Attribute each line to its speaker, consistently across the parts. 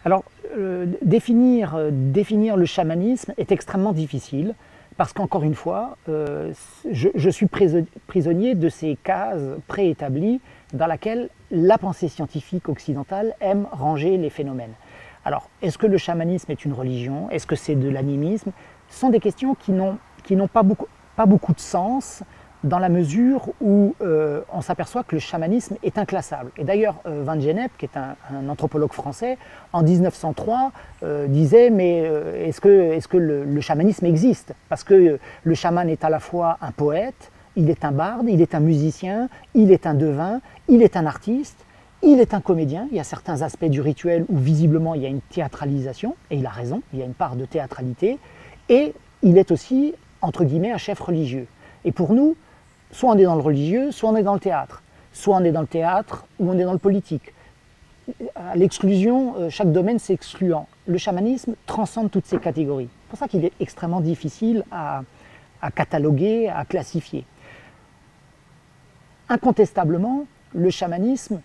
Speaker 1: Alors, définir le chamanisme est extrêmement difficile parce qu'encore une fois, je suis prisonnier de ces cases préétablies dans lesquelles la pensée scientifique occidentale aime ranger les phénomènes. Alors, est-ce que le chamanisme est une religion? Est-ce que c'est de l'animisme? Ce sont des questions qui n'ont pas beaucoup de sens dans la mesure où on s'aperçoit que le chamanisme est inclassable. Et d'ailleurs, Van Gennep, qui est un anthropologue français, en 1903 disait mais est-ce que le chamanisme existe? Parce que le chaman est à la fois un poète, il est un barde, il est un musicien, il est un devin, il est un artiste, il est un comédien. Il y a certains aspects du rituel où visiblement il y a une théâtralisation, et il a raison, il y a une part de théâtralité, et il est aussi, entre guillemets, un chef religieux. Et pour nous, soit on est dans le religieux, soit on est dans le théâtre. Soit on est dans le théâtre ou on est dans le politique. À l'exclusion, chaque domaine s'excluant. Le chamanisme transcende toutes ces catégories. C'est pour ça qu'il est extrêmement difficile à cataloguer, à classifier. Incontestablement, le chamanisme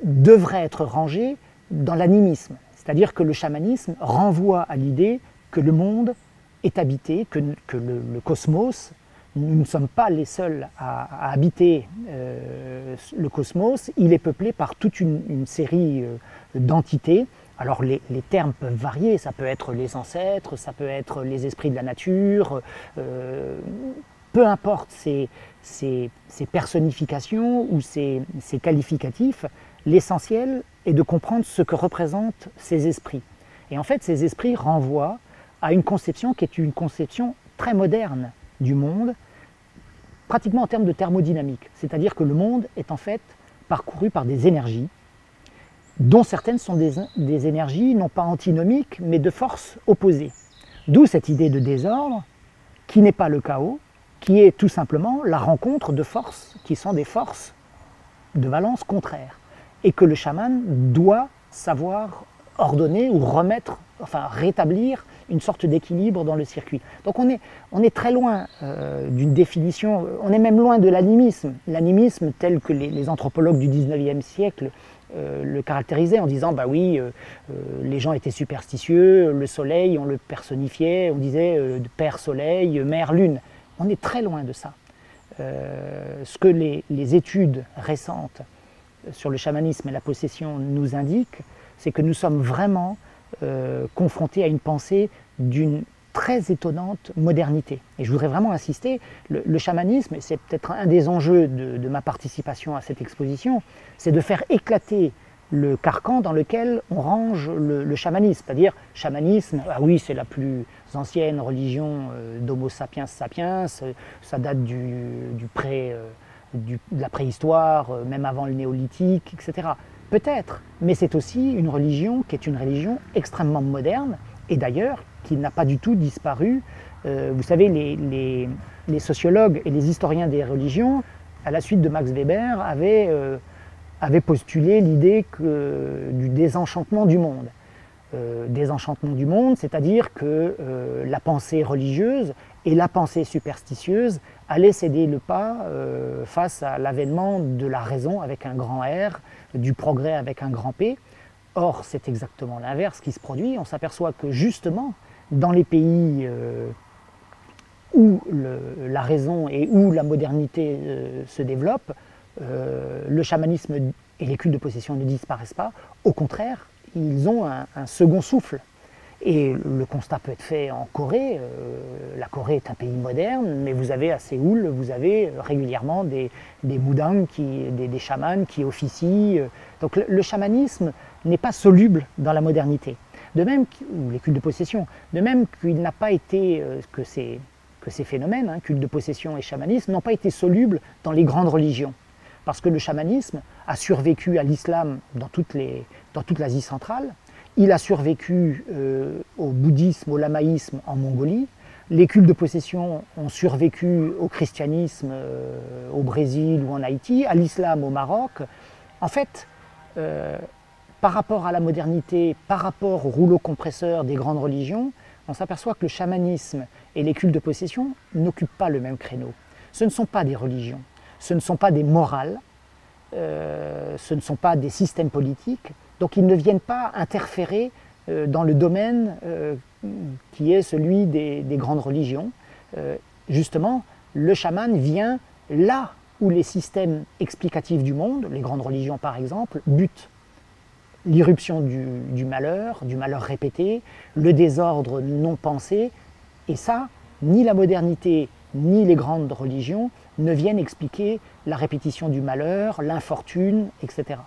Speaker 1: devrait être rangé dans l'animisme. C'est-à-dire que le chamanisme renvoie à l'idée que le monde est habité, que le cosmos, nous ne sommes pas les seuls à habiter le cosmos, il est peuplé par toute une série d'entités. Alors les termes peuvent varier, ça peut être les ancêtres, ça peut être les esprits de la nature, peu importe ces personnifications ou ces qualificatifs, l'essentiel est de comprendre ce que représentent ces esprits. Et en fait, ces esprits renvoient à une conception qui est une conception très moderne du monde, pratiquement en termes de thermodynamique. C'est-à-dire que le monde est en fait parcouru par des énergies, dont certaines sont des énergies non pas antinomiques, mais de forces opposées. D'où cette idée de désordre, qui n'est pas le chaos, qui est tout simplement la rencontre de forces qui sont des forces de valence contraire. Et que le chaman doit savoir ordonner ou remettre, enfin rétablir une sorte d'équilibre dans le circuit. Donc on est très loin d'une définition, on est même loin de l'animisme. L'animisme tel que les anthropologues du 19e siècle le caractérisaient en disant bah oui, les gens étaient superstitieux, le soleil on le personnifiait, on disait père soleil, mère lune. On est très loin de ça. Ce que les études récentes sur le chamanisme et la possession nous indiquent, c'est que nous sommes vraiment confrontés à une pensée d'une très étonnante modernité. Et je voudrais vraiment insister, le chamanisme, et c'est peut-être un des enjeux de ma participation à cette exposition, c'est de faire éclater le carcan dans lequel on range le chamanisme. C'est-à-dire, chamanisme, ah oui, c'est la plus ancienne religion d'Homo sapiens sapiens, ça date de la préhistoire, même avant le néolithique, etc. Peut-être, mais c'est aussi une religion qui est une religion extrêmement moderne, et d'ailleurs qui n'a pas du tout disparu. Vous savez, les sociologues et les historiens des religions, à la suite de Max Weber, avaient postulé l'idée du désenchantement du monde. Désenchantement du monde, c'est-à-dire que la pensée religieuse et la pensée superstitieuse allaient céder le pas face à l'avènement de la raison avec un grand R, du progrès avec un grand P. Or, c'est exactement l'inverse qui se produit. On s'aperçoit que justement, dans les pays où la raison et où la modernité se développe, le chamanisme et les cultes de possession ne disparaissent pas. Au contraire, ils ont un second souffle. Et le constat peut être fait en Corée. La Corée est un pays moderne, mais vous avez à Séoul, vous avez régulièrement des mudangs, des chamans qui officient. Donc le chamanisme n'est pas soluble dans la modernité. De même, ou les cultes de possession, de même qu'il n'a pas été, que ces phénomènes, cultes de possession et chamanisme, n'ont pas été solubles dans les grandes religions. Parce que le chamanisme a survécu à l'islam dans toute l'Asie centrale, il a survécu au bouddhisme, au lamaïsme en Mongolie, les cultes de possession ont survécu au christianisme au Brésil ou en Haïti, à l'islam au Maroc. En fait, par rapport à la modernité, par rapport au rouleau compresseur des grandes religions, on s'aperçoit que le chamanisme et les cultes de possession n'occupent pas le même créneau. Ce ne sont pas des religions, ce ne sont pas des morales, ce ne sont pas des systèmes politiques, donc ils ne viennent pas interférer dans le domaine qui est celui des grandes religions. Justement, le chaman vient là où les systèmes explicatifs du monde, les grandes religions par exemple, butent. L'irruption du malheur répété, le désordre non pensé, et ça, ni la modernité, ni les grandes religions ne viennent expliquer la répétition du malheur, l'infortune, etc.